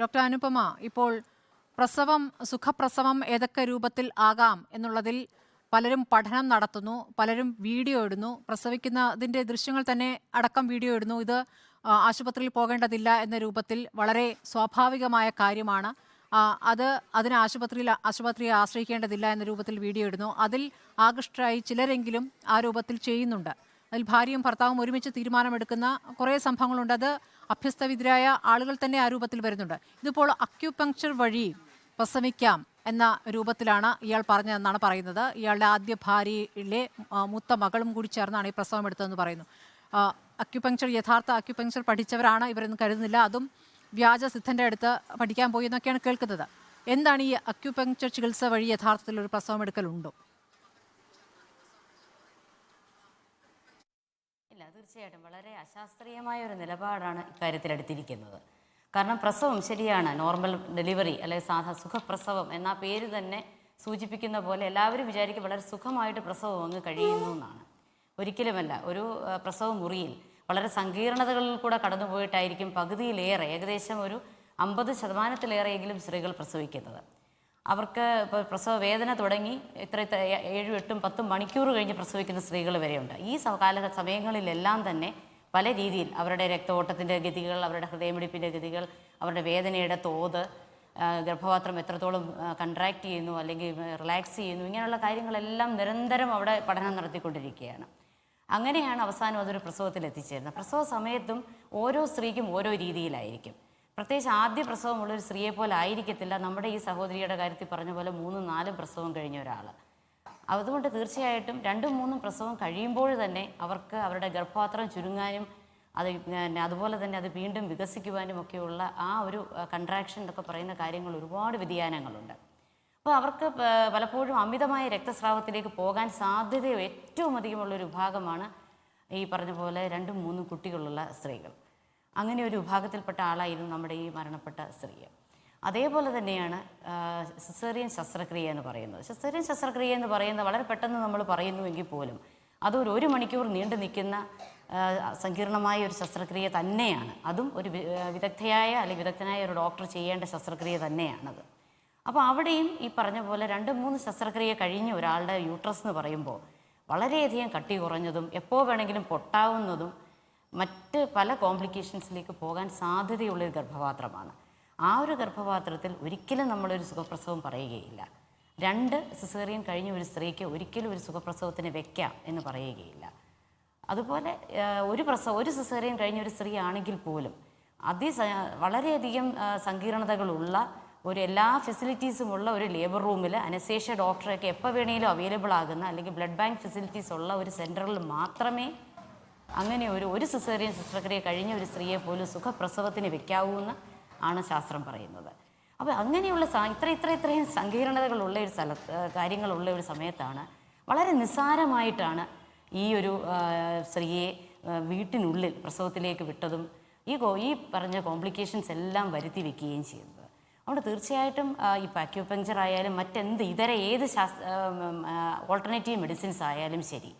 Doctor Anupama, ഇപ്പോൾ സുഖപ്രസവം ഏതൊക്കെ രൂപത്തിൽ ആകാം എന്നുള്ളതിൽ പലരും പഠനം നടത്തുന്നു, പലരും വീഡിയോ ഇടുന്നു, പ്രസവിക്കുന്നതിൻ്റെ ദൃശ്യങ്ങൾ തന്നെ അടക്കം വീഡിയോ ഇടുന്നു. ഇത് ആശുപത്രിയിൽ പോകേണ്ടതില്ല എന്ന രൂപത്തിൽ വളരെ സ്വാഭാവികമായ കാര്യമാണ്. അതിന് ആശുപത്രിയെ ആശ്രയിക്കേണ്ടതില്ല എന്ന രൂപത്തിൽ വീഡിയോ ഇടുന്നു. അതിൽ ആകൃഷ്ടരായി ചിലരെങ്കിലും ആ രൂപത്തിൽ ചെയ്യുന്നുണ്ട്. അതിൽ ഭാര്യയും ഭർത്താവും ഒരുമിച്ച് തീരുമാനമെടുക്കുന്ന കുറേ സംഭവങ്ങളുണ്ട്. അത് അഭ്യസ്തവിദ്യരായ ആളുകൾ തന്നെ ആ രൂപത്തിൽ വരുന്നുണ്ട്. ഇതിപ്പോൾ അക്യുപങ്ക്ചർ വഴി പ്രസവിക്കാം എന്ന രൂപത്തിലാണ് ഇയാൾ പറഞ്ഞതെന്നാണ് പറയുന്നത്. ഇയാളുടെ ആദ്യ ഭാര്യയിലെ മൂത്ത മകളും കൂടി ചേർന്നാണ് ഈ പ്രസവം എടുത്തതെന്ന് പറയുന്നു. യഥാർത്ഥ അക്യുപങ്ക്ചർ പഠിച്ചവരാണ് ഇവരെന്ന് കരുതുന്നില്ല. അതും വ്യാജ സിദ്ധൻ്റെ അടുത്ത് പഠിക്കാൻ പോയി എന്നൊക്കെയാണ് കേൾക്കുന്നത്. എന്താണ് ഈ അക്യുപങ്ക്ചർ ചികിത്സ വഴി യഥാർത്ഥത്തിൽ ഒരു പ്രസവം എടുക്കലുണ്ടോ? ഇല്ല, തീർച്ചയായിട്ടും വളരെ അശാസ്ത്രീയമായ ഒരു നിലപാടാണ് ഇക്കാര്യത്തിൽ എടുത്തിരിക്കുന്നത്. കാരണം പ്രസവം ശരിയാണ്, നോർമൽ ഡെലിവറി അല്ലെങ്കിൽ സുഖപ്രസവം എന്ന പേര് തന്നെ സൂചിപ്പിക്കുന്ന പോലെ എല്ലാവരും വിചാരിക്കും വളരെ സുഖമായിട്ട് പ്രസവം അങ്ങ് കഴിയുന്നു എന്നാണ്. ഒരിക്കലുമല്ല. ഒരു പ്രസവ മുറിയിൽ വളരെ സങ്കീർണതകളിൽ കൂടെ കടന്നുപോയിട്ടായിരിക്കും പകുതിയിലേറെ, ഏകദേശം ഒരു 50% സ്ത്രീകൾ പ്രസവിക്കുന്നത്. അവർക്ക് ഇപ്പോൾ പ്രസവ വേദന തുടങ്ങി 7, 8, 10 മണിക്കൂർ കഴിഞ്ഞ് പ്രസവിക്കുന്ന സ്ത്രീകൾ വരെയുണ്ട്. ഈ സമയങ്ങളിലെല്ലാം തന്നെ പല രീതിയിൽ അവരുടെ രക്തഓട്ടത്തിൻ്റെ ഗതികൾ, അവരുടെ ഹൃദയമിടിപ്പിൻ്റെ ഗതികൾ, അവരുടെ വേദനയുടെ തോത്, ഗർഭപാത്രം എത്രത്തോളം കൺട്രാക്ട് ചെയ്യുന്നു അല്ലെങ്കിൽ റിലാക്സ് ചെയ്യുന്നു, ഇങ്ങനെയുള്ള കാര്യങ്ങളെല്ലാം നിരന്തരം അവിടെ പഠനം നടത്തിക്കൊണ്ടിരിക്കുകയാണ്. അങ്ങനെയാണ് അവസാനം അതൊരു പ്രസവത്തിൽ എത്തിച്ചേരുന്നത്. പ്രസവ സമയത്തും ഓരോ സ്ത്രീക്കും ഓരോ രീതിയിലായിരിക്കും. പ്രത്യേകിച്ച് ആദ്യ പ്രസവമുള്ളൊരു സ്ത്രീയെ പോലെ ആയിരിക്കത്തില്ല നമ്മുടെ ഈ സഹോദരിയുടെ കാര്യത്തിൽ പറഞ്ഞ പോലെ 3, 4 പ്രസവം കഴിഞ്ഞ ഒരാൾ. അതുകൊണ്ട് തീർച്ചയായിട്ടും 2, 3 പ്രസവം കഴിയുമ്പോൾ തന്നെ അവർക്ക് അവരുടെ ഗർഭപാത്രം ചുരുങ്ങാനും അതുപോലെ തന്നെ അത് വീണ്ടും വികസിക്കുവാനും ഒക്കെയുള്ള ആ ഒരു കൺട്രാക്ഷൻ എന്നൊക്കെ പറയുന്ന കാര്യങ്ങൾ ഒരുപാട് വ്യതിയാനങ്ങളുണ്ട്. അപ്പോൾ അവർക്ക് പലപ്പോഴും അമിതമായ രക്തസ്രാവത്തിലേക്ക് പോകാൻ സാധ്യത ഏറ്റവും അധികമുള്ളൊരു വിഭാഗമാണ് ഈ പറഞ്ഞ പോലെ 2, 3 കുട്ടികളുള്ള സ്ത്രീകൾ. അങ്ങനെ ഒരു വിഭാഗത്തിൽപ്പെട്ട ആളായിരുന്നു നമ്മുടെ ഈ മരണപ്പെട്ട സ്ത്രീ. അതേപോലെ തന്നെയാണ് സിസേറിയൻ ശസ്ത്രക്രിയ എന്ന് പറയുന്നത്. സിസേറിയൻ ശസ്ത്രക്രിയ എന്ന് പറയുന്നത് വളരെ പെട്ടെന്ന് നമ്മൾ പറയുന്നുവെങ്കിൽ പോലും അതൊരു 1 മണിക്കൂർ നീണ്ടു നിൽക്കുന്ന സങ്കീർണമായ ഒരു ശസ്ത്രക്രിയ തന്നെയാണ്. അതും ഒരു വിദഗ്ധനായ ഒരു ഡോക്ടർ ചെയ്യേണ്ട ശസ്ത്രക്രിയ തന്നെയാണത്. അപ്പോൾ അവിടെയും ഈ പറഞ്ഞ പോലെ 2, 3 ശസ്ത്രക്രിയ കഴിഞ്ഞ ഒരാളുടെ യൂട്രസ് എന്ന് പറയുമ്പോൾ വളരെയധികം കട്ടി കുറഞ്ഞതും എപ്പോൾ വേണമെങ്കിലും പൊട്ടാവുന്നതും മറ്റ് പല കോംപ്ലിക്കേഷൻസിലേക്ക് പോകാൻ സാധ്യതയുള്ളൊരു ഗർഭപാത്രമാണ്. ആ ഒരു ഗർഭപാത്രത്തിൽ ഒരിക്കലും നമ്മളൊരു സുഖപ്രസവം പറയുകയില്ല. 2 സിസേറിയൻ കഴിഞ്ഞ ഒരു സ്ത്രീക്ക് ഒരിക്കലും ഒരു സുഖപ്രസവത്തിന് വെക്കാം എന്ന് പറയുകയില്ല. അതുപോലെ ഒരു സിസേറിയൻ കഴിഞ്ഞ ഒരു സ്ത്രീ ആണെങ്കിൽ പോലും വളരെയധികം സങ്കീർണതകളുള്ള എല്ലാ ഫെസിലിറ്റീസുമുള്ള ഒരു ലേബർ റൂമിൽ അനസ്തേഷ്യ ഡോക്ടറൊക്കെ എപ്പോൾ വേണമെങ്കിലും അവൈലബിൾ ആകുന്ന അല്ലെങ്കിൽ ബ്ലഡ് ബാങ്ക് ഫെസിലിറ്റീസ് ഉള്ള ഒരു സെൻറ്ററിൽ മാത്രമേ അങ്ങനെ ഒരു സിസേറിയൻ ശസ്ത്രക്രിയ കഴിഞ്ഞ ഒരു സ്ത്രീയെ പോലും സുഖപ്രസവത്തിന് വെക്കാവൂന്ന് ആണ് ശാസ്ത്രം പറയുന്നത്. അപ്പോൾ അങ്ങനെയുള്ള ഇത്രയും സങ്കീർണതകളുള്ള ഒരു കാര്യങ്ങളുള്ള ഒരു സമയത്താണ് വളരെ നിസ്സാരമായിട്ടാണ് ഈ ഒരു സ്ത്രീയെ വീട്ടിനുള്ളിൽ പ്രസവത്തിലേക്ക് വിട്ടതും ഈ പറഞ്ഞ കോംപ്ലിക്കേഷൻസ് എല്ലാം വരുത്തി വെക്കുകയും ചെയ്യുന്നത്. അതുകൊണ്ട് തീർച്ചയായിട്ടും ഇപ്പോൾ അക്യുപങ്ക്ചർ ആയാലും ഏത് ഓൾട്ടർനേറ്റീവ് മെഡിസിൻസ് ആയാലും ശരി,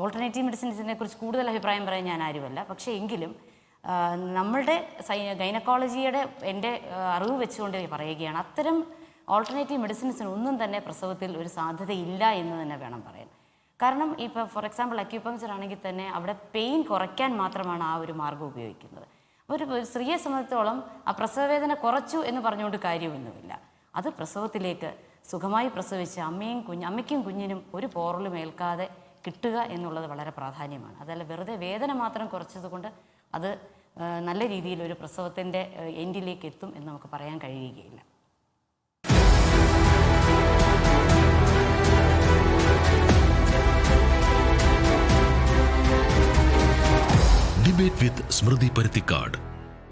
ഓൾട്ടർനേറ്റീവ് മെഡിസിൻസിനെ കുറിച്ച് കൂടുതൽ അഭിപ്രായം പറയാൻ ഞാൻ ആരുമല്ല. പക്ഷേ എങ്കിലും നമ്മളുടെ ഗൈനക്കോളജിയുടെ എൻ്റെ അറിവ് വെച്ചുകൊണ്ട് പറയുകയാണ്, അത്തരം ഓൾട്ടർനേറ്റീവ് മെഡിസിൻസിനൊന്നും തന്നെ പ്രസവത്തിൽ ഒരു സാധ്യതയില്ല എന്ന് തന്നെ വേണം പറയാൻ. കാരണം ഇപ്പോൾ ഫോർ എക്സാമ്പിൾ അക്യുപങ്ക്ചർ ആണെങ്കിൽ തന്നെ അവിടെ പെയിൻ കുറയ്ക്കാൻ മാത്രമാണ് ആ ഒരു മാർഗ്ഗം ഉപയോഗിക്കുന്നത്. ഒരു സ്ത്രീയെ സംബന്ധിച്ചോളം ആ പ്രസവവേദന കുറച്ചു എന്ന് പറഞ്ഞുകൊണ്ട് കാര്യമൊന്നുമില്ല. അത് പ്രസവത്തിലേക്ക് സുഖമായി പ്രസവിച്ച് അമ്മയ്ക്കും കുഞ്ഞിനും ഒരു പോറലും ഏൽക്കാതെ കിട്ടുക എന്നുള്ളത് വളരെ പ്രാധാന്യമാണ്. അതല്ല വെറുതെ വേദന മാത്രം കുറച്ചത് കൊണ്ട് അത് നല്ല രീതിയിൽ ഒരു പ്രസവത്തിൻ്റെ എൻഡിലേക്ക് എത്തും എന്ന് നമുക്ക് പറയാൻ കഴിയുകയില്ല. ഡിബേറ്റ് വിത്ത് സ്മൃതി പരുത്തിക്കാട്.